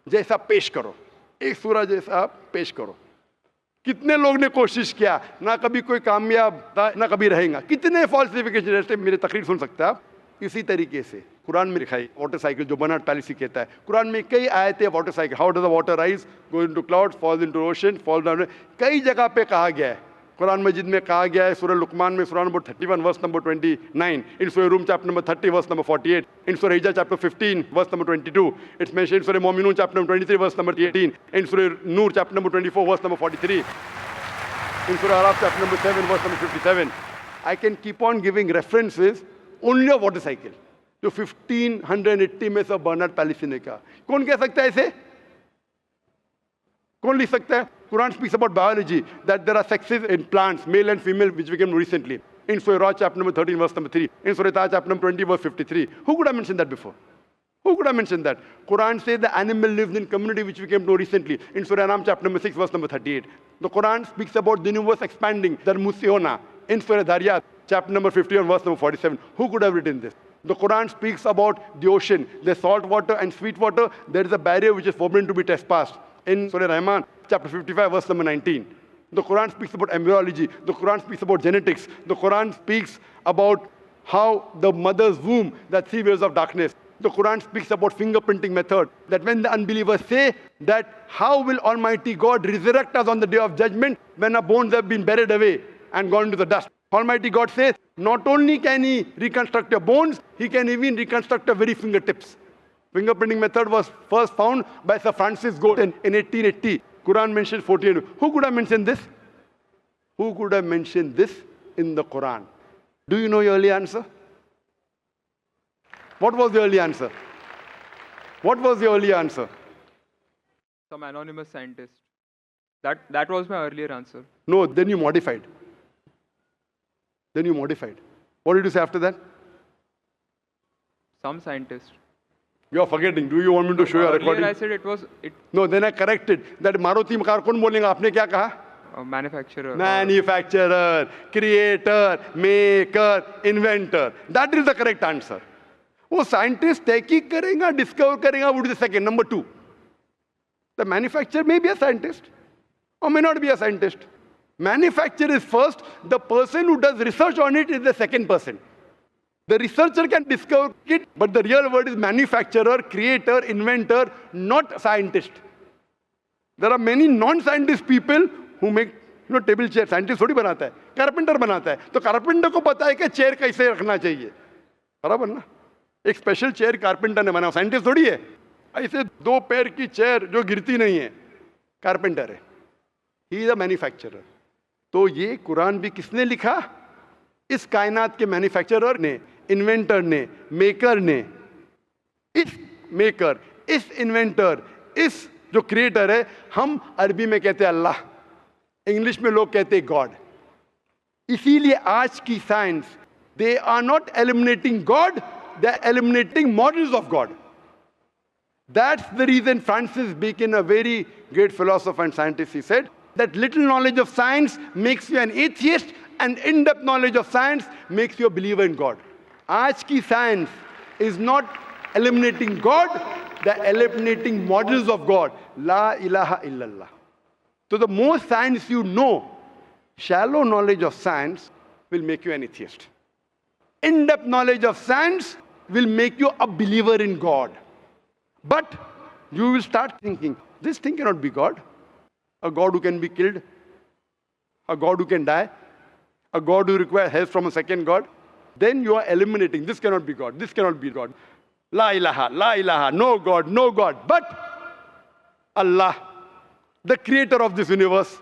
जैसा पेश करो, एक सूरा जैसा आप पेश करो। कितने लोग ने कोशिश किया, ना कभी कोई कामयाब था ना कभी रहेगा। कितने फॉल्सिफिकेशन जैसे मेरे तकरीर सुन सकते हैं आप। इसी तरीके से कुरान में लिखा है वाटर साइकिल, जो बर्नार्ड पॉलिसी कहता है। कुरान में कई आयतें water cycle, how does the water rise, go into clouds, falls into ocean, fall down, कई जगह पे कहा गया है। कुरान मजीद में कहा गया है सूरह लुकमान में सूरह नंबर 31 वर्स नंबर 29, इन सूरह रूम chapter number 30 verse number 48, in सूरह हिजर chapter 15 verse number 22, it's mention in सूरह मोमिनून chapter number 23 verse number 18, in सूरह नूर chapter number 24 verse number 43, in सूरह अराफ chapter number 7 verse number 57। I can keep on giving references only of water cycle, जो 1580 में सब बर्नार्ड पॉलिसी ने कहा। कौन कह सकता है इसे? कौन लिख सकता है? Quran speaks about biology, that there are sexes in plants, male and female, which we came recently. In Surah Ra, chapter number 13, verse number 3. In Surah Taha, chapter number 20, verse 53. Who could have mentioned that before? Who could have mentioned that? Quran says the animal lives in community, which we came to recently. In Surah Anam, chapter number 6, verse number 38. The Quran speaks about the universe expanding, the Musiona. In Surah Dariyat, chapter number 51, verse number 47. Who could have written this? The Quran speaks about the ocean, the salt water and sweet water. There is a barrier which is forbidden to be trespassed. In Surah Rahman, chapter 55, verse number 19. The Quran speaks about embryology. The Quran speaks about genetics. The Quran speaks about how the mother's womb, that 3 waves of darkness. The Quran speaks about fingerprinting method, that when the unbelievers say that how will Almighty God resurrect us on the day of judgment when our bones have been buried away and gone into the dust. Almighty God says, not only can He reconstruct your bones, He can even reconstruct your very fingertips. Fingerprinting method was first found by Sir Francis Galton in 1880. Quran mentions 14. Who could have mentioned this? Who could have mentioned this in the Quran? Do you know your early answer? What was the early answer? What was the early answer? Some anonymous scientist. That was my earlier answer. No, then you modified. Then you modified. What did you say after that? Some scientist. You are forgetting. Do you want me to show you a Earlier recording? I said it was No, then I corrected. That Maruti car कौन बोलेगा? आपने क्या कहा? a manufacturer. Manufacturer, creator, maker, inventor. That is the correct answer. वो scientist तहकीक करेगा, discover करेगा, would be the second. Number 2. The manufacturer may be a scientist or may not be a scientist. Manufacturer is first. The person who does research on it is the second person. The researcher can discover it, but the real word is manufacturer, creator, inventor, not scientist. There are many non-scientist people who make table chair. Scientist थोड़ी बनाता है, carpenter बनाता है. तो carpenter को पता है कि chair कैसे रखना चाहिए. बराबर ना? एक स्पेशल चेयर कारपेंटर ने बनाया, साइंटिस्ट थोड़ी है. ऐसे 2 पैर की चेयर जो गिरती नहीं है, कारपेंटर है. He is a manufacturer. तो ये कुरान भी किसने लिखा? इस कायनात के मैन्युफैक्चरर ने, इन्वेंटर ने, मेकर ने. इस मेकर, इस इन्वेंटर, इस जो क्रिएटर है, हम अरबी में कहते हैं अल्लाह, इंग्लिश में लोग कहते हैं गॉड. इसीलिए आज की science, they are not eliminating God, they are eliminating models of God. That's the reason Francis Bacon, a very great philosopher and scientist, he said that little knowledge of science makes you an atheist and in-depth knowledge of science makes you a believer in God. Aaj ki science is not eliminating God, they're eliminating models of God. La ilaha illallah. So the more science you know, shallow knowledge of science will make you an atheist. In-depth knowledge of science will make you a believer in God. But you will start thinking, this thing cannot be God. A God who can be killed, a God who can die, a God who requires help from a second God. Then you are eliminating, this cannot be God, this cannot be God. La ilaha, no God, no God. But Allah, the creator of this universe,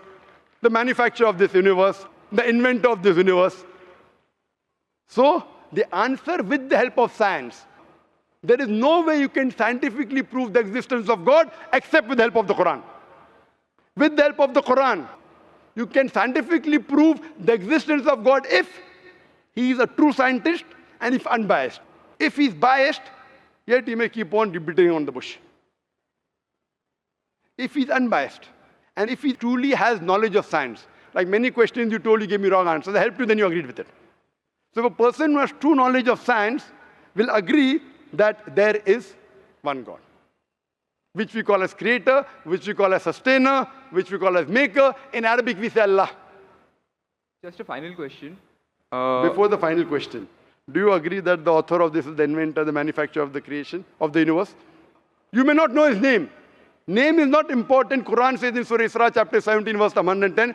the manufacturer of this universe, the inventor of this universe. So, the answer with the help of science. There is no way you can scientifically prove the existence of God except with the help of the Quran. With the help of the Quran, you can scientifically prove the existence of God if he is a true scientist and if unbiased. If he is biased, yet he may keep on beating on the bush. If he is unbiased, and if he truly has knowledge of science, like many questions you told, you gave me wrong answers, I helped you, then you agreed with it. So a person who has true knowledge of science will agree that there is one God, which we call as creator, which we call as sustainer, which we call as maker. In Arabic, we say Allah. Just a final question. Before the final question, do you agree that the author of this is the inventor, the manufacturer of the creation, of the universe? You may not know his name. Name is not important. Quran says in Surah Isra, chapter 17, verse 110,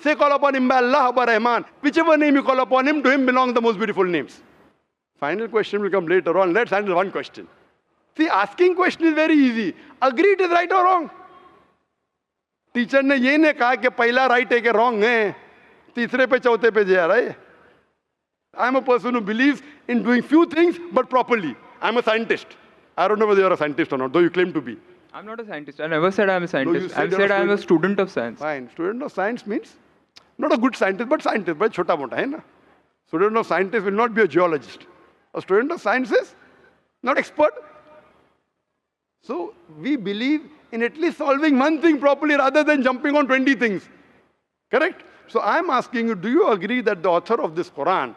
Say, call upon him by Allah or by Rahman. Whichever name you call upon him, to him belong the most beautiful names. Final question will come later on. Let's handle one question. See, asking question is very easy. Agree it is right or wrong. Teacher ने ये नहीं कहा कि पहला right है कि wrong है. तीसरे पे चौथे पे जा रहा है. I am a person who believes in doing few things but properly. I am a scientist. I don't know whether you are a scientist or not, though you claim to be. I'm not a scientist. I never said I'm a scientist. No, I said I'm a student of science. Fine. Student of science means not a good scientist, but scientist. But chota mota hai na. Student of scientist will not be a geologist. A student of science is not expert. So we believe in at least solving one thing properly rather than jumping on 20 things. Correct? So I'm asking you, do you agree that the author of this Quran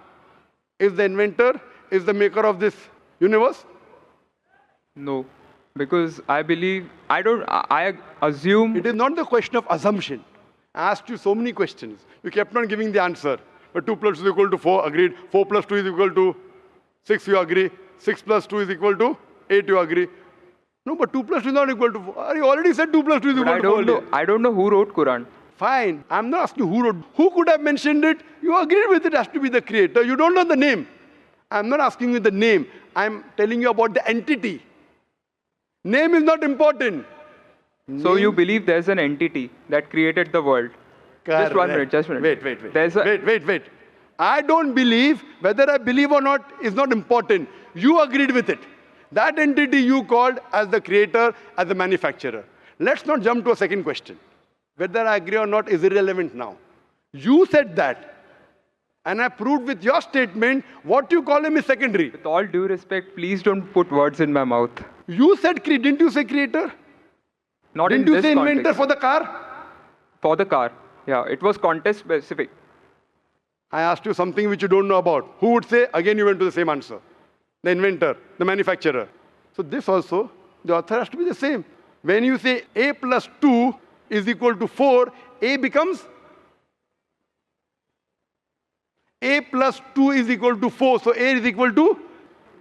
is the inventor, is the maker of this universe? No. Because I believe, I assume. It is not the question of assumption. I asked you so many questions. You kept on giving the answer. But 2 plus 2 is equal to 4, agreed. 4 plus 2 is equal to 6, you agree. 6 plus 2 is equal to 8, you agree. No, but 2 plus 2 is not equal to 4. You already said 2 plus 2 is equal to 4. I don't know who wrote Quran. Fine. I'm not asking who wrote. Who could have mentioned it? You agreed with it has to be the creator. You don't know the name. I'm not asking you the name. I'm telling you about the entity. Name is not important. So you believe there's an entity that created the world? Correct. Just 1 minute. Wait. Wait. I don't believe, whether I believe or not is not important. You agreed with it. That entity you called as the creator, as the manufacturer. Let's not jump to a second question. Whether I agree or not is irrelevant now. You said that. And I proved with your statement what you call him is secondary. With all due respect, please don't put words in my mouth. You said, didn't you say creator? Not Didn't in you this say inventor context. for the car? For the car. Yeah, it was context specific. I asked you something which you don't know about. Who would say? Again, you went to the same answer. The inventor, the manufacturer. So this also, the author has to be the same. When you say A plus 2 is equal to 4, A becomes A plus 2 is equal to 4. So A is equal to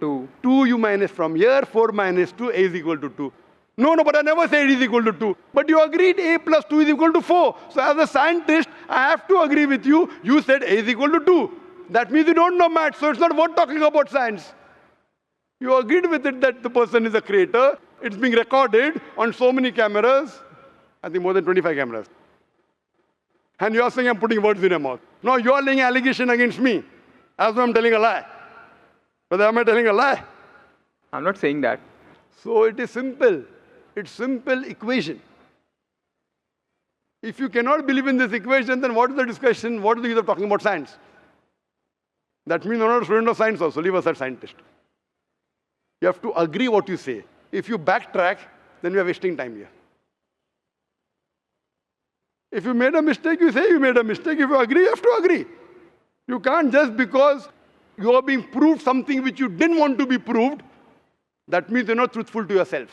2. 2 you minus from here, 4 minus 2, A is equal to 2. No, but I never said it is equal to 2. But you agreed A plus 2 is equal to 4. So as a scientist, I have to agree with you. You said A is equal to 2. That means you don't know math, so it's not worth talking about science. You agreed with it that the person is a creator. It's being recorded on so many cameras. I think more than 25 cameras. And you're saying I'm putting words in your mouth. No, you're laying allegation against me. As though I'm telling a lie. But am I telling a lie? I'm not saying that. So it is simple. It's simple equation. If you cannot believe in this equation, then what is the discussion? What is the use of talking about science? That means you're not a student of science also. Leave us as scientist. You have to agree what you say. If you backtrack, then we are wasting time here. If you made a mistake, you say you made a mistake. If you agree, you have to agree. You can't just because you are being proved something which you didn't want to be proved, that means you're not truthful to yourself.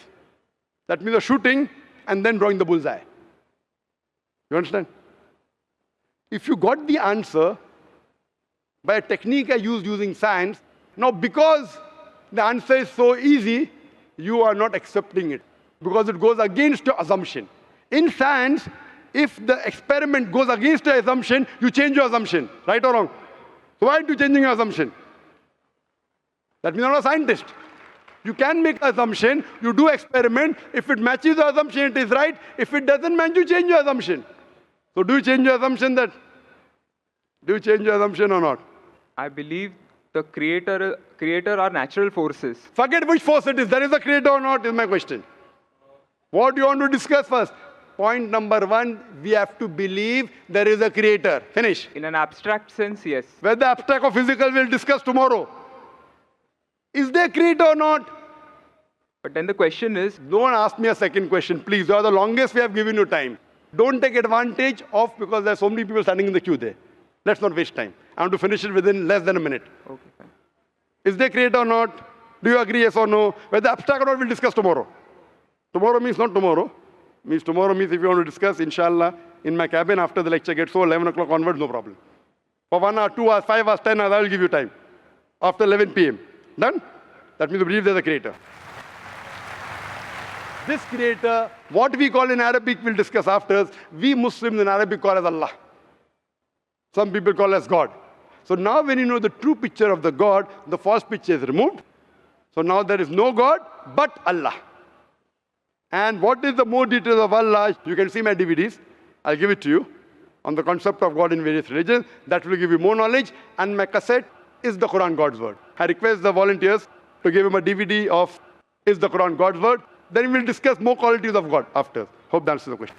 That means you're shooting and then drawing the bullseye. You understand? If you got the answer by a technique I used using science, now because the answer is so easy, you are not accepting it because it goes against your assumption. In science, if the experiment goes against your assumption, you change your assumption, right or wrong? So why are you changing your assumption? That means you're not a scientist. You can make an assumption, you do experiment. If it matches the assumption, it is right. If it doesn't match, you change your assumption. So do you change your assumption that? Do you change your assumption or not? I believe the creator are natural forces. Forget which force it is. There is a creator or not is my question. What do you want to discuss first? Point number 1, we have to believe there is a creator. Finish. In an abstract sense, yes. Whether abstract or physical, we'll discuss tomorrow. Is there a creator or not? But then the question is, Don't ask me a second question, please. You are the longest we have given you time. Don't take advantage of because there are so many people standing in the queue there. Let's not waste time. I want to finish it within less than a minute. okay, fine. Is there a creator or not? Do you agree, yes or no? Whether abstract or not, we'll discuss tomorrow. Tomorrow means not tomorrow. Means tomorrow means if you want to discuss, inshallah, in my cabin after the lecture gets so 11 o'clock onwards, no problem. For 1 hour, 2 hours, 5 hours, 10 hours, I will give you time. After 11 p.m. Done? That means you believe there's a creator. This creator, what we call in Arabic, we'll discuss after. We Muslims in Arabic call as Allah. Some people call as God. So now when you know the true picture of the God, the false picture is removed. So now there is no God but Allah. And what is the more details of Allah? You can see my DVDs. I'll give it to you on the concept of God in various religions. That will give you more knowledge. And my cassette is the Quran God's Word. I request the volunteers to give him a DVD of Is the Quran God's Word? Then we'll discuss more qualities of God after. Hope that answers the question.